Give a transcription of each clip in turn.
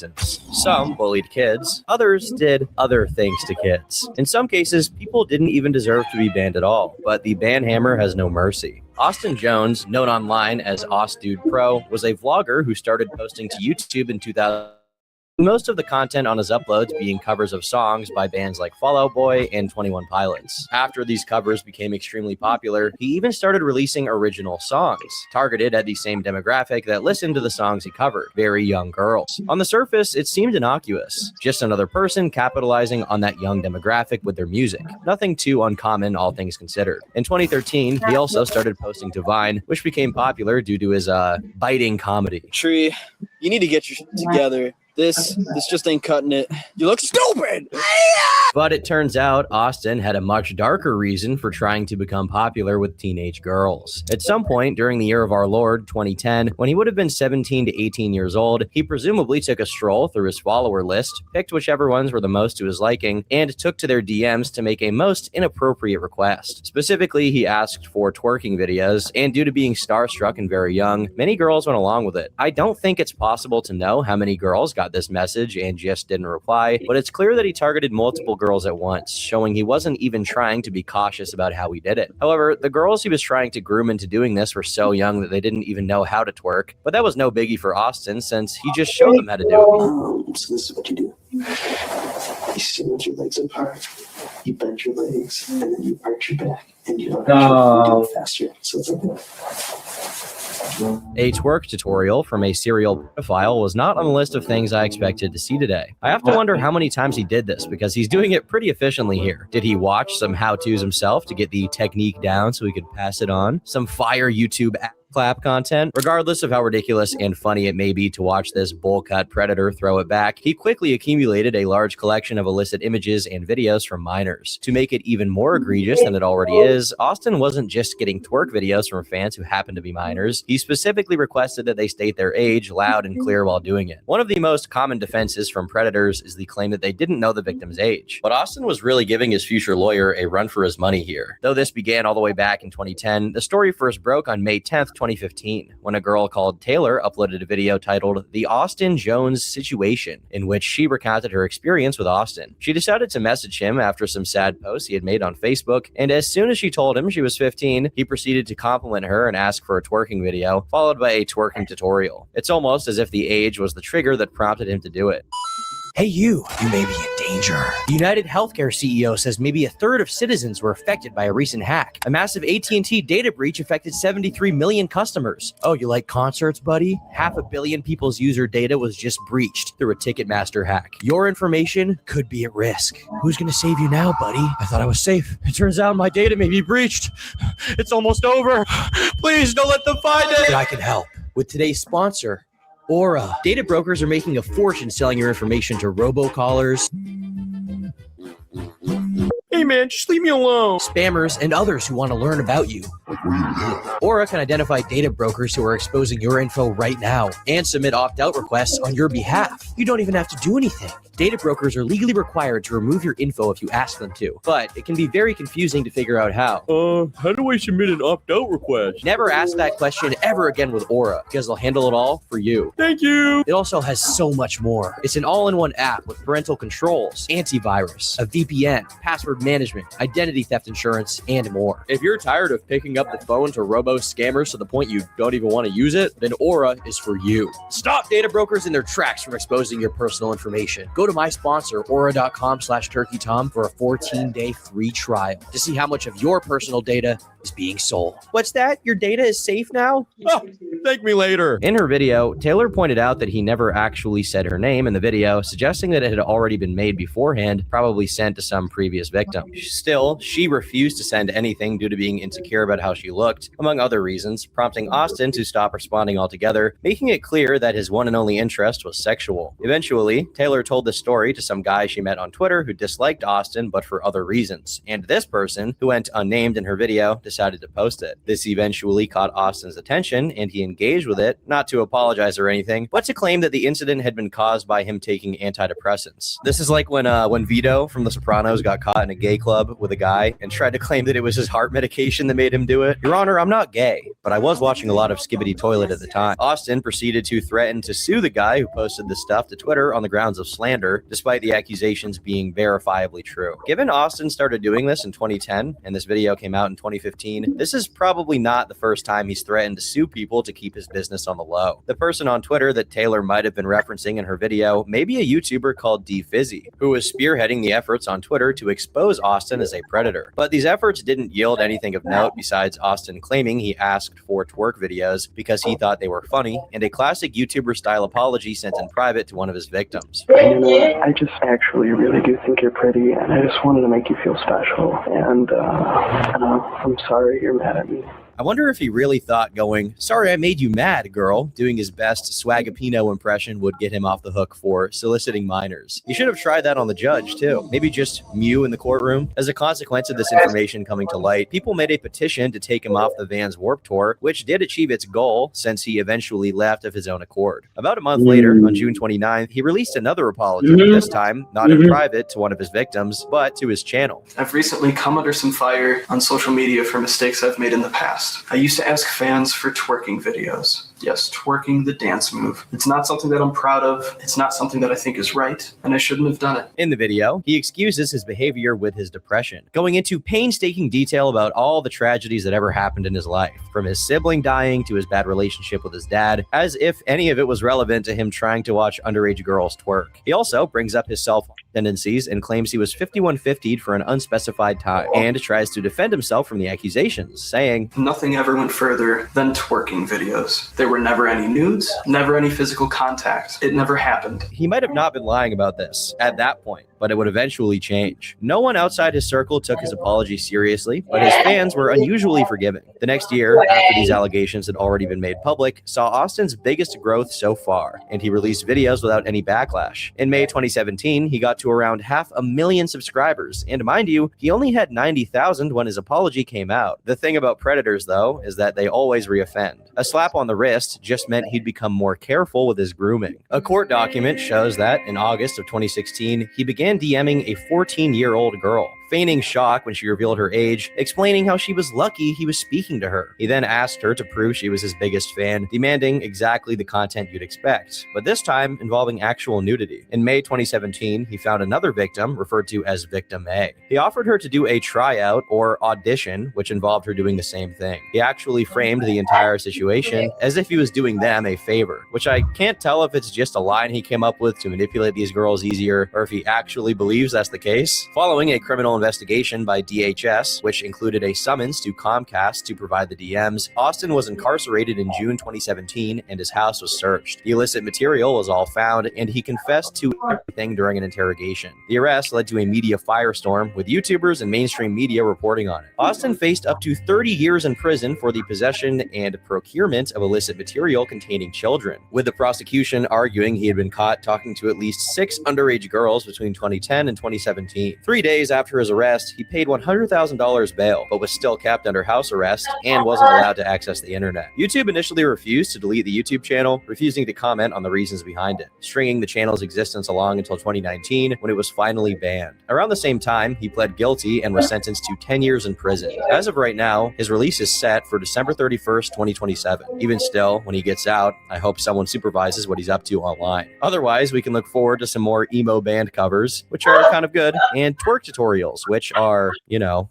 reasons. Some bullied kids, others did other things to kids. In some cases, people didn't even deserve to be banned at all, but the ban hammer has no mercy. Austin Jones, known online as OsDudePro, was a vlogger who started posting to YouTube in 2000. Most of the content on his uploads being covers of songs by bands like Fall Out Boy and 21 Pilots. After these covers became extremely popular, he even started releasing original songs, targeted at the same demographic that listened to the songs he covered, very young girls. On the surface, it seemed innocuous, just another person capitalizing on that young demographic with their music. Nothing too uncommon, all things considered. In 2013, he also started posting to Vine, which became popular due to his biting comedy. Tree, you need to get your shit together. This just ain't cutting it. You look stupid! But it turns out Austin had a much darker reason for trying to become popular with teenage girls. At some point during the year of our Lord, 2010, when he would have been 17 to 18 years old, he presumably took a stroll through his follower list, picked whichever ones were the most to his liking, and took to their DMs to make a most inappropriate request. Specifically, he asked for twerking videos, and due to being starstruck and very young, many girls went along with it. I don't think it's possible to know how many girls got this message and just didn't reply, but it's clear that he targeted multiple girls at once, showing he wasn't even trying to be cautious about how he did it. However, the girls he was trying to groom into doing this were so young that they didn't even know how to twerk, but that was no biggie for Austin since he just showed them how to do it. So this is what you do. You stand your legs apart, you bend your legs, and then you arch your back, and you don't have to do it faster. So it's like A twerk tutorial from a serial pedophile was not on the list of things I expected to see today. I have to wonder how many times he did this, because he's doing it pretty efficiently here. Did he watch some how-tos himself to get the technique down so he could pass it on? Some fire YouTube clap content? Regardless of how ridiculous and funny it may be to watch this bowl-cut predator throw it back, he quickly accumulated a large collection of illicit images and videos from minors. To make it even more egregious than it already is, Austin wasn't just getting twerk videos from fans who happened to be minors. He specifically requested that they state their age loud and clear while doing it. One of the most common defenses from predators is the claim that they didn't know the victim's age. But Austin was really giving his future lawyer a run for his money here. Though this began all the way back in 2010, the story first broke on May 10th, 2015, when a girl called Taylor uploaded a video titled The Austin Jones Situation, in which she recounted her experience with Austin. She decided to message him after some sad posts he had made on Facebook, and as soon as she told him she was 15, he proceeded to compliment her and ask for a twerking video, followed by a twerking tutorial. It's almost as if the age was the trigger that prompted him to do it. Hey you may be in danger. The United Healthcare CEO says maybe a third of citizens were affected by a recent hack. A massive AT&T data breach affected 73 million customers. Oh, you like concerts, buddy? 500 million people's user data was just breached through a Ticketmaster hack. Your information could be at risk. Who's gonna save you now, buddy? I thought I was safe. It turns out my data may be breached. It's almost over. Please don't let them find it. But I can help with today's sponsor, Aura. Data brokers are making a fortune selling your information to robocallers. Hey man, just leave me alone. Spammers and others who want to learn about you. Aura can identify data brokers who are exposing your info right now and submit opt-out requests on your behalf. You don't even have to do anything. Data brokers are legally required to remove your info if you ask them to, but it can be very confusing to figure out how. How do I submit an opt-out request? Never ask that question ever again with Aura, because they'll handle it all for you. Thank you. It also has so much more. It's an all-in-one app with parental controls, antivirus, a VPN, password management, identity theft insurance, and more. If you're tired of picking up the phone to robo scammers to the point you don't even want to use it, then Aura is for you. Stop data brokers in their tracks from exposing your personal information. Go to my sponsor, aura.com/turkeytom for a 14-day free trial to see how much of your personal data is being sold. What's that? Your data is safe now? Oh, thank me later. In her video, Taylor pointed out that he never actually said her name in the video, suggesting that it had already been made beforehand, probably sent to some previous victim. Still, she refused to send anything due to being insecure about how she looked, among other reasons, prompting Austin to stop responding altogether, making it clear that his one and only interest was sexual. Eventually, Taylor told the story to some guy she met on Twitter who disliked Austin but for other reasons, and this person, who went unnamed in her video, decided to post it. This eventually caught Austin's attention, and he engaged with it, not to apologize or anything, but to claim that the incident had been caused by him taking antidepressants. This is like when Vito from The Sopranos got caught in a gay club with a guy and tried to claim that it was his heart medication that made him do it. Your Honor, I'm not gay, but I was watching a lot of Skibbity Toilet at the time. Austin proceeded to threaten to sue the guy who posted this stuff to Twitter on the grounds of slander, despite the accusations being verifiably true. Given Austin started doing this in 2010, and this video came out in 2015, this is probably not the first time he's threatened to sue people to keep his business on the low. The person on Twitter that Taylor might have been referencing in her video may be a YouTuber called DFizzy, who was spearheading the efforts on Twitter to expose Austin as a predator. But these efforts didn't yield anything of note besides Austin claiming he asked for twerk videos because he thought they were funny, and a classic YouTuber-style apology sent in private to one of his victims. You know what? I just actually really do think you're pretty, and I just wanted to make you feel special. And I'm sorry you're mad at me. I wonder if he really thought going, "Sorry I made you mad, girl," doing his best Swagapino impression would get him off the hook for soliciting minors. He should have tried that on the judge, too. Maybe just mew in the courtroom. As a consequence of this information coming to light, people made a petition to take him off the Vans Warped Tour, which did achieve its goal since he eventually left of his own accord. About a month later, on June 29th, he released another apology, this time not in private to one of his victims, but to his channel. I've recently come under some fire on social media for mistakes I've made in the past. I used to ask fans for twerking videos. Yes, twerking, the dance move. It's not something that I'm proud of. It's not something that I think is right, and I shouldn't have done it. In the video, he excuses his behavior with his depression, going into painstaking detail about all the tragedies that ever happened in his life, from his sibling dying to his bad relationship with his dad, as if any of it was relevant to him trying to watch underage girls twerk. He also brings up his self-harm tendencies and claims he was 5150'd for an unspecified time, and tries to defend himself from the accusations, saying, Nothing ever went further than twerking videos. There were never any nudes, never any physical contact. It never happened. He might have not been lying about this at that point, but it would eventually change. No one outside his circle took his apology seriously, but his fans were unusually forgiving. The next year, after these allegations had already been made public, saw Austin's biggest growth so far, and he released videos without any backlash. In May 2017, he got to around 500,000 subscribers, and mind you, he only had 90,000 when his apology came out. The thing about predators, though, is that they always reoffend. A slap on the wrist just meant he'd become more careful with his grooming. A court document shows that in August of 2016, he began DMing a 14-year-old girl, feigning shock when she revealed her age, explaining how she was lucky he was speaking to her. He then asked her to prove she was his biggest fan, demanding exactly the content you'd expect, but this time involving actual nudity. In May 2017, he found another victim, referred to as Victim A. He offered her to do a tryout or audition, which involved her doing the same thing. He actually framed the entire situation as if he was doing them a favor, which I can't tell if it's just a line he came up with to manipulate these girls easier, or if he actually believes that's the case. Following a criminal investigation by DHS, which included a summons to Comcast to provide the DMs, Austin was incarcerated in June 2017 and his house was searched. The illicit material was all found, and he confessed to everything during an interrogation. The arrest led to a media firestorm, with YouTubers and mainstream media reporting on it. Austin faced up to 30 years in prison for the possession and procurement of illicit material containing children, with the prosecution arguing he had been caught talking to at least 6 underage girls between 2010 and 2017. 3 days after his arrest, he paid $100,000 bail, but was still kept under house arrest and wasn't allowed to access the internet. YouTube initially refused to delete the YouTube channel, refusing to comment on the reasons behind it, stringing the channel's existence along until 2019, when it was finally banned. Around the same time, he pled guilty and was sentenced to 10 years in prison. As of right now, his release is set for December 31st, 2027. Even still, when he gets out, I hope someone supervises what he's up to online. Otherwise, we can look forward to some more emo band covers, which are kind of good, and twerk tutorials, which are, you know,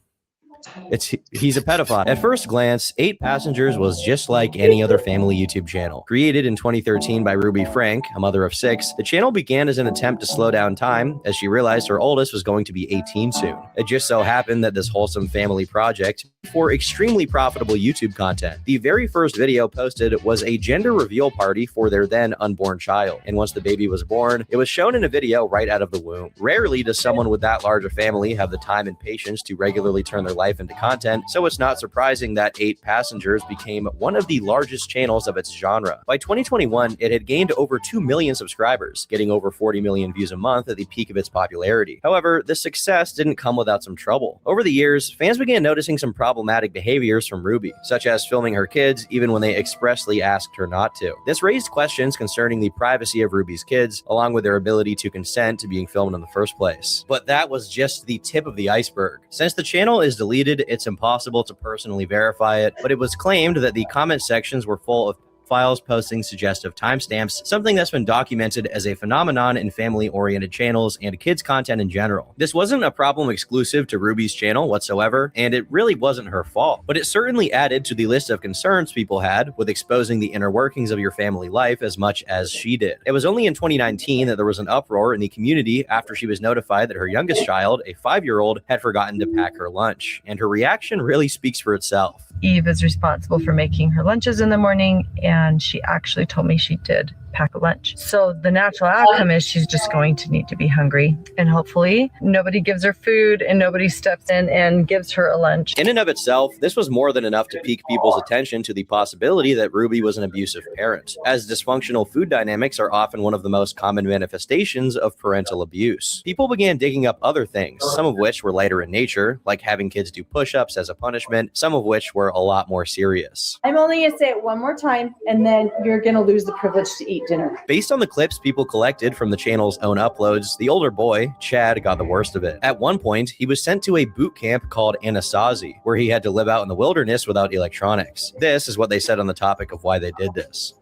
he's a pedophile. At first glance, 8 Passengers was just like any other family YouTube channel. Created in 2013 by Ruby Frank, a mother of 6, the channel began as an attempt to slow down time as she realized her oldest was going to be 18 soon. It just so happened that this wholesome family project for extremely profitable YouTube content. The very first video posted was a gender reveal party for their then unborn child, and once the baby was born, it was shown in a video right out of the womb. Rarely does someone with that large a family have the time and patience to regularly turn their life into content, so it's not surprising that 8 Passengers became one of the largest channels of its genre. By 2021, it had gained over 2 million subscribers, getting over 40 million views a month at the peak of its popularity. However, this success didn't come without some trouble. Over the years, fans began noticing some problems problematic behaviors from Ruby, such as filming her kids even when they expressly asked her not to. This raised questions concerning the privacy of Ruby's kids, along with their ability to consent to being filmed in the first place. But that was just the tip of the iceberg. Since the channel is deleted, it's impossible to personally verify it, but it was claimed that the comment sections were full of files posting suggestive timestamps, something that's been documented as a phenomenon in family-oriented channels and kids content in general. This wasn't a problem exclusive to Ruby's channel whatsoever, and it really wasn't her fault, but it certainly added to the list of concerns people had with exposing the inner workings of your family life as much as she did. It was only in 2019 that there was an uproar in the community after she was notified that her youngest child, a 5-year-old, had forgotten to pack her lunch, and her reaction really speaks for itself. Eve is responsible for making her lunches in the morning, and she actually told me she did pack a lunch. So the natural outcome is she's just going to need to be hungry, and hopefully nobody gives her food and nobody steps in and gives her a lunch. In and of itself, this was more than enough to pique people's attention to the possibility that Ruby was an abusive parent, as dysfunctional food dynamics are often one of the most common manifestations of parental abuse. People began digging up other things, some of which were lighter in nature, like having kids do push-ups as a punishment, some of which were a lot more serious. I'm only going to say it one more time, and then you're going to lose the privilege to eat dinner. Based on the clips people collected from the channel's own uploads, the older boy, Chad, got the worst of it. At one point, he was sent to a boot camp called Anasazi, where he had to live out in the wilderness without electronics. This is what they said on the topic of why they did this.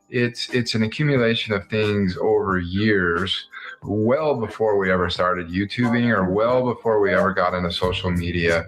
It's an accumulation of things over years, well before we ever started YouTubing or well before we ever got into social media.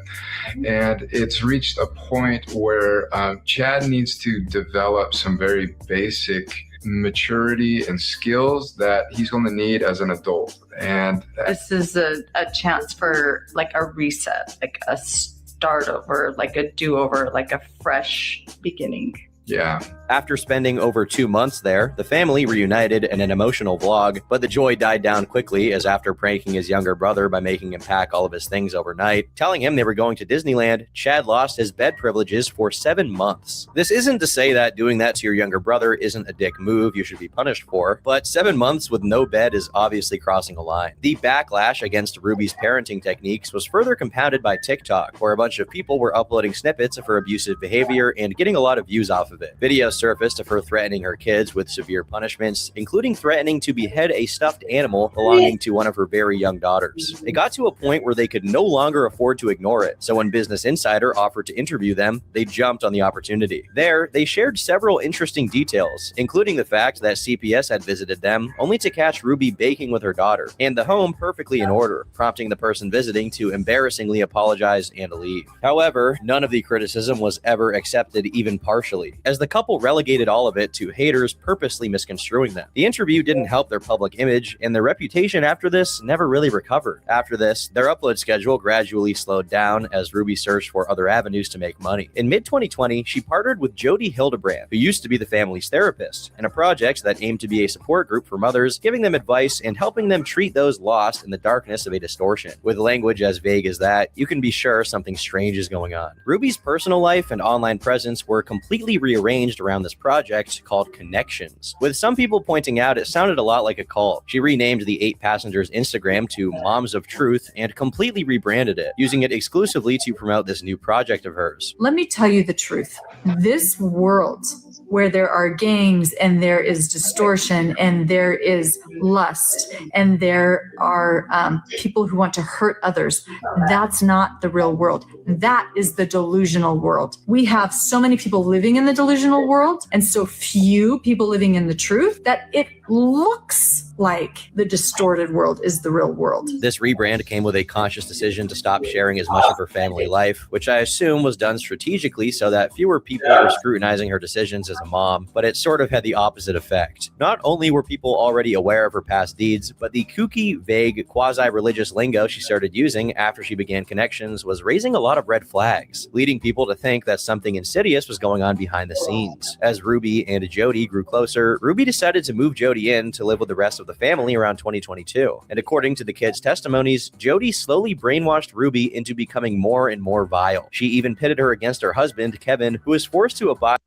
And it's reached a point where Chad needs to develop some very basic maturity and skills that he's going to need as an adult. And this is a chance for like a reset, like a start over, like a do-over, like a fresh beginning. Yeah. After spending over 2 months there, the family reunited in an emotional vlog, but the joy died down quickly as after pranking his younger brother by making him pack all of his things overnight, telling him they were going to Disneyland, Chad lost his bed privileges for 7 months. This isn't to say that doing that to your younger brother isn't a dick move you should be punished for, but 7 months with no bed is obviously crossing a line. The backlash against Ruby's parenting techniques was further compounded by TikTok, where a bunch of people were uploading snippets of her abusive behavior and getting a lot of views off of it. Videos surfaced of her threatening her kids with severe punishments, including threatening to behead a stuffed animal belonging to one of her very young daughters. It got to a point where they could no longer afford to ignore it, so when Business Insider offered to interview them, they jumped on the opportunity. There, they shared several interesting details, including the fact that CPS had visited them only to catch Ruby baking with her daughter, and the home perfectly in order, prompting the person visiting to embarrassingly apologize and leave. However, none of the criticism was ever accepted even partially, as the couple relegated all of it to haters purposely misconstruing them. The interview didn't help their public image, and their reputation after this never really recovered. After this, their upload schedule gradually slowed down as Ruby searched for other avenues to make money. In mid-2020, she partnered with Jody Hildebrand, who used to be the family's therapist, in a project that aimed to be a support group for mothers, giving them advice and helping them treat those lost in the darkness of a distortion. With language as vague as that, you can be sure something strange is going on. Ruby's personal life and online presence were completely rearranged around this project called Connections, with some people pointing out it sounded a lot like a cult. She renamed the 8 Passengers Instagram to Moms of Truth and completely rebranded it, using it exclusively to promote this new project of hers. Let me tell you the truth. This world where there are gangs and there is distortion and there is lust and there are people who want to hurt others, that's not the real world. That is the delusional world. We have so many people living in the delusional world and so few people living in the truth that it looks like the distorted world is the real world. This rebrand came with a conscious decision to stop sharing as much of her family life, which I assume was done strategically so that fewer people were scrutinizing her decisions as a mom, but it sort of had the opposite effect. Not only were people already aware of her past deeds, but the kooky, vague, quasi-religious lingo she started using after she began Connections was raising a lot of red flags, leading people to think that something insidious was going on behind the scenes. As Ruby and Jody grew closer, Ruby decided to move Jody in to live with the rest of the family around 2022. And according to the kids' testimonies, Jody slowly brainwashed Ruby into becoming more and more vile. She even pitted her against her husband, Kevin, who was forced to abide.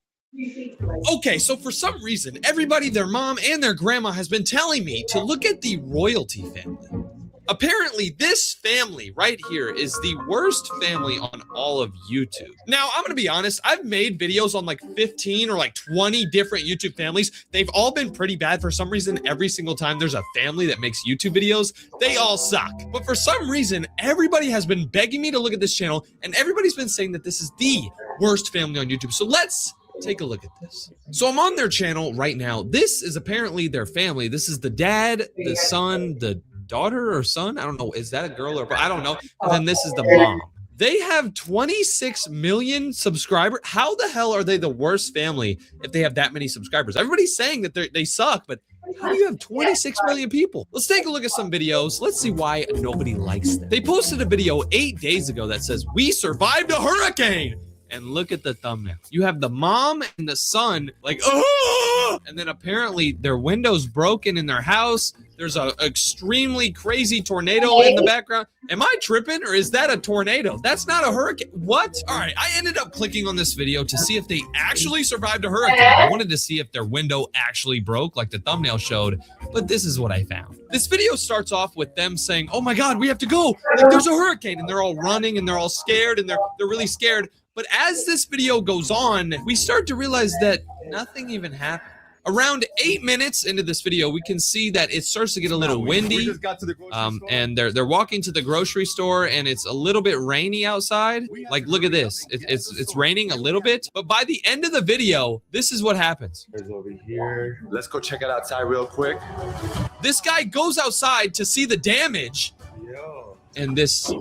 Okay, so for some reason, everybody, their mom and their grandma has been telling me to look at the royalty family. Apparently, this family right here is the worst family on all of YouTube. Now, I'm gonna be honest, I've made videos on like 15 or like 20 different YouTube families. They've all been pretty bad. For some reason, every single time there's a family that makes YouTube videos, they all suck. But for some reason, everybody has been begging me to look at this channel, and everybody's been saying that this is the worst family on YouTube. So let's take a look at this. So I'm on their channel right now. This is apparently their family. This is the dad, the son, the daughter or son. I don't know. Is that a girl or I don't know. And then this is the mom. They have 26 million subscribers. How the hell are they the worst family if they have that many subscribers? Everybody's saying that they suck, but how do you have 26 million people? Let's take a look at some videos. Let's see why nobody likes them. They posted a video 8 days ago that says, "We survived a hurricane." And look at the thumbnail. You have the mom and the son like, oh! And then apparently their window's broken in their house. There's a extremely crazy tornado in the background. Am I tripping or is that a tornado? That's not a hurricane. What? All right, I ended up clicking on this video to see if they actually survived a hurricane. I wanted to see if their window actually broke like the thumbnail showed, but this is what I found. This video starts off with them saying, oh my God, we have to go. Like, there's a hurricane, and they're all running and they're all scared and they're really scared. But as this video goes on, we start to realize that nothing even happened. Around 8 minutes into this video, we can see that it starts to get a little windy. And they're walking to the grocery store, and it's a little bit rainy outside. Like, look at this. It's raining a little bit. But by the end of the video, this is what happens. There's over here. Let's go check it outside real quick. This guy goes outside to see the damage. Yo. And this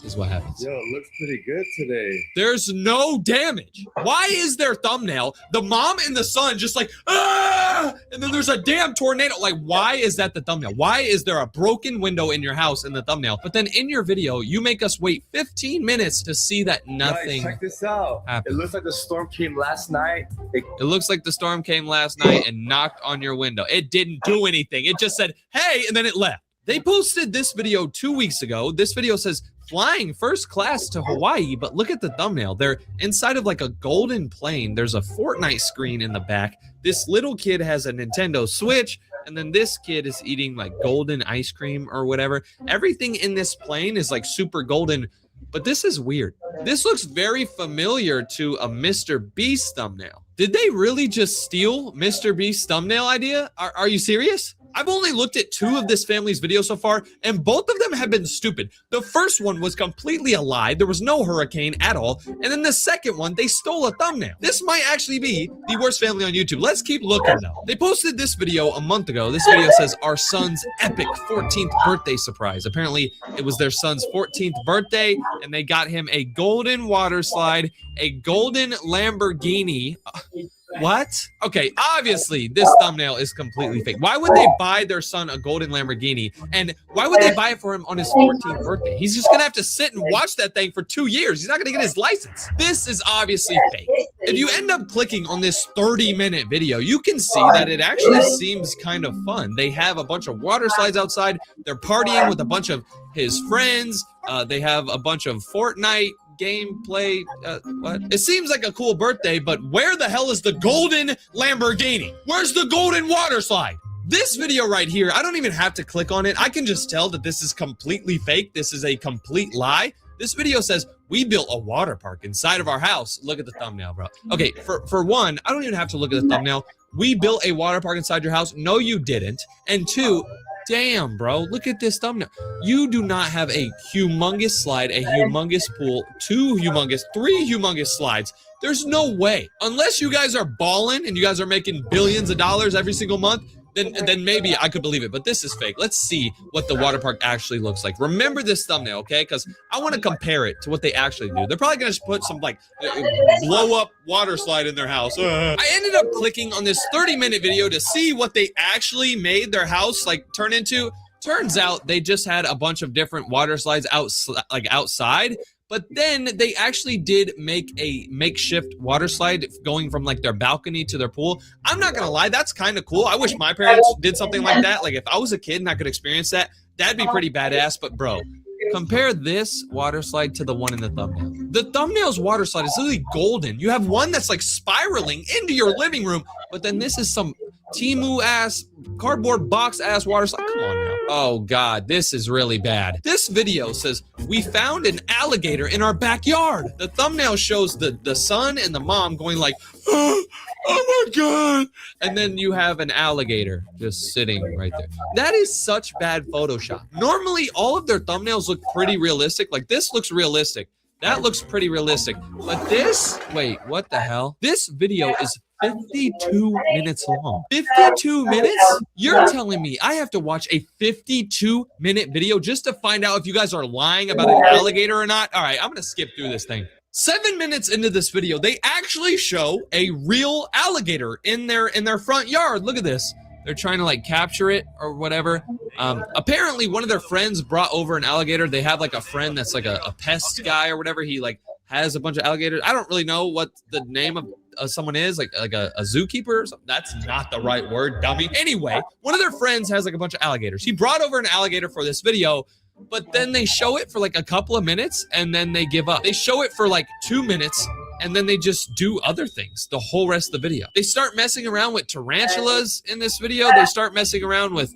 is what happens. Yo, it looks pretty good today. There's no damage. Why is their thumbnail the mom and the son just like, ah! And then there's a damn tornado? Like, why is that the thumbnail? Why is there a broken window in your house in the thumbnail? But then in your video, you make us wait 15 minutes to see that nothing. Guys, check this out. happened. It looks like the storm came last night. It looks like the storm came last night and knocked on your window. It didn't do anything. It just said, hey, and then it left. They posted this video 2 weeks ago. This video says, flying first class to Hawaii, but look at the thumbnail. They're inside of like a golden plane. There's a Fortnite screen in the back. This little kid has a Nintendo Switch, and then this kid is eating like golden ice cream or whatever. Everything in this plane is like super golden, but this is weird. This looks very familiar to a Mr. Beast thumbnail. Did they really just steal Mr. Beast's thumbnail idea? Are you serious? I've only looked at 2 of this family's videos so far, and both of them have been stupid. The first one was completely a lie. There was no hurricane at all. And then the second one, they stole a thumbnail. This might actually be the worst family on YouTube. Let's keep looking, though. They posted this video a month ago. This video says, our son's epic 14th birthday surprise. Apparently, it was their son's 14th birthday, and they got him a golden water slide, a golden Lamborghini. What? Okay, obviously this thumbnail is completely fake. Why would they buy their son a golden Lamborghini? And why would they buy it for him on his 14th birthday? He's just gonna have to sit and watch that thing for 2 years. He's not gonna get his license. This is obviously fake. If you end up clicking on this 30-minute video, you can see that it actually seems kind of fun. They have a bunch of water slides outside. They're partying with a bunch of his friends. They have a bunch of Fortnite gameplay. What? It seems like a cool birthday, but where the hell is the golden Lamborghini? Where's the golden water slide? This video right here, I don't even have to click on it. I can just tell that this is completely fake. This is a complete lie. This video says, we built a water park inside of our house. Look at the thumbnail, bro. Okay, for one, I don't even have to look at the thumbnail. We built a water park inside your house. No, you didn't. And 2, damn, bro, look at this thumbnail. You do not have a humongous slide, a humongous pool, 2 humongous, 3 humongous slides. There's no way. Unless you guys are balling and you guys are making billions of dollars every single month, then maybe I could believe it. But this is fake. Let's see what the water park actually looks like. Remember this thumbnail, okay? Because I want to compare it to what they actually do. They're probably going to put some like blow up water slide in their house. I ended up clicking on this 30-minute video to see what they actually made their house like turn into. Turns out they just had a bunch of different water slides outside. But then they actually did make a makeshift water slide going from like their balcony to their pool. I'm not gonna lie, that's kind of cool. I wish my parents did something like that. Like if I was a kid and I could experience that, that'd be pretty badass. But bro, compare this water slide to the one in the thumbnail. The thumbnail's water slide is literally golden. You have one that's like spiraling into your living room, but then this is some Temu ass cardboard box ass water slide. Come on now. Oh God, this is really bad. This video says, we found an alligator in our backyard. The thumbnail shows the son and the mom going like, oh my God. And then you have an alligator just sitting right there. That is such bad Photoshop. Normally, all of their thumbnails look pretty realistic. Like this looks realistic. That looks pretty realistic. But this, wait, what the hell? This video is 52 minutes long. 52 minutes? You're telling me I have to watch a 52-minute video just to find out if you guys are lying about an alligator or not? All right, I'm gonna skip through this thing. 7 minutes into this video, they actually show a real alligator in their front yard. Look at this. They're trying to like capture it or whatever. Apparently one of their friends brought over an alligator. They have like a friend that's like a pest guy or whatever. He like has a bunch of alligators. I don't really know what the name of someone is, like a zookeeper or something. That's not the right word, dummy. Anyway, one of their friends has like a bunch of alligators. He brought over an alligator for this video, but then they show it for like a couple of minutes and then they give up. They show it for like 2 minutes and then they just do other things the whole rest of the video. They start messing around with tarantulas in this video. They start messing around with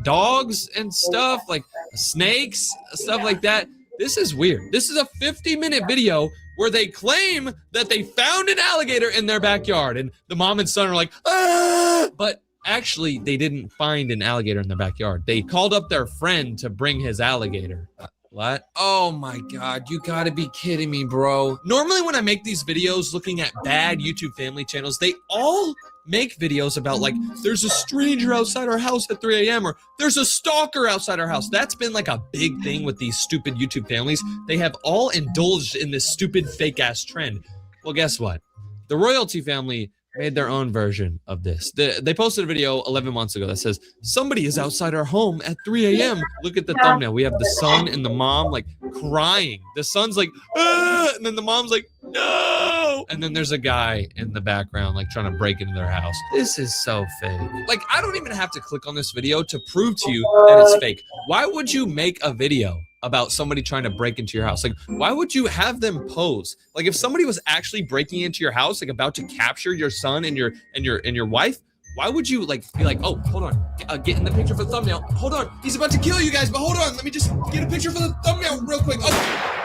dogs and stuff, like snakes, stuff like that. This is weird. This is a 50-minute video where they claim that they found an alligator in their backyard and the mom and son are like, ah! But actually, they didn't find an alligator in their backyard. They called up their friend to bring his alligator. What? Oh my God, you gotta be kidding me, bro. Normally when I make these videos looking at bad YouTube family channels, they all make videos about like, there's a stranger outside our house at 3 a.m. or there's a stalker outside our house. That's been like a big thing with these stupid YouTube families. They have all indulged in this stupid fake ass trend. Well, guess what? The Royalty family made their own version of this. They posted a video 11 months ago that says, somebody is outside our home at 3 a.m. Look at the thumbnail. We have the son and the mom like crying. The son's like, ah! And then the mom's like, no. And then there's a guy in the background like trying to break into their house. This is so fake. Like, I don't even have to click on this video to prove to you that it's fake. Why would you make a video about somebody trying to break into your house? Like, why would you have them pose? Like, if somebody was actually breaking into your house, like about to capture your son and your wife, why would you like be like, oh, hold on, get in the picture for the thumbnail. Hold on, he's about to kill you guys, but hold on, let me just get a picture for the thumbnail real quick. Oh.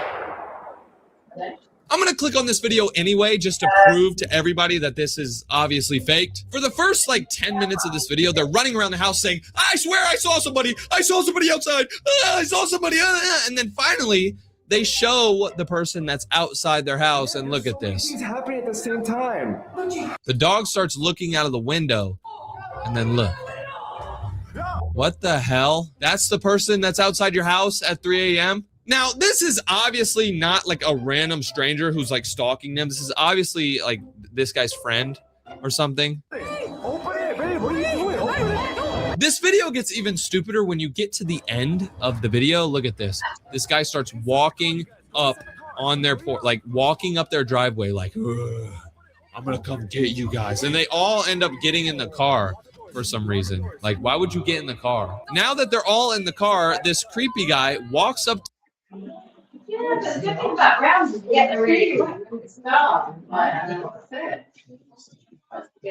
I'm gonna click on this video anyway, just to prove to everybody that this is obviously faked. For the first like 10 minutes of this video, they're running around the house saying, I swear I saw somebody outside, I saw somebody, and then finally, they show the person that's outside their house, and look at this. It's happening at the same time. The dog starts looking out of the window, and then look. What the hell? That's the person that's outside your house at 3 a.m.? Now, this is obviously not like a random stranger who's like stalking them. This is obviously like this guy's friend or something. Open it, babe. What are you doing? Open it. This video gets even stupider when you get to the end of the video. Look at this. This guy starts walking up on their porch, like walking up their driveway, like, I'm gonna come get you guys. And they all end up getting in the car for some reason. Like, why would you get in the car? Now that they're all in the car, this creepy guy walks up. Yeah, but the good thing about rounds is getting ready to smell them.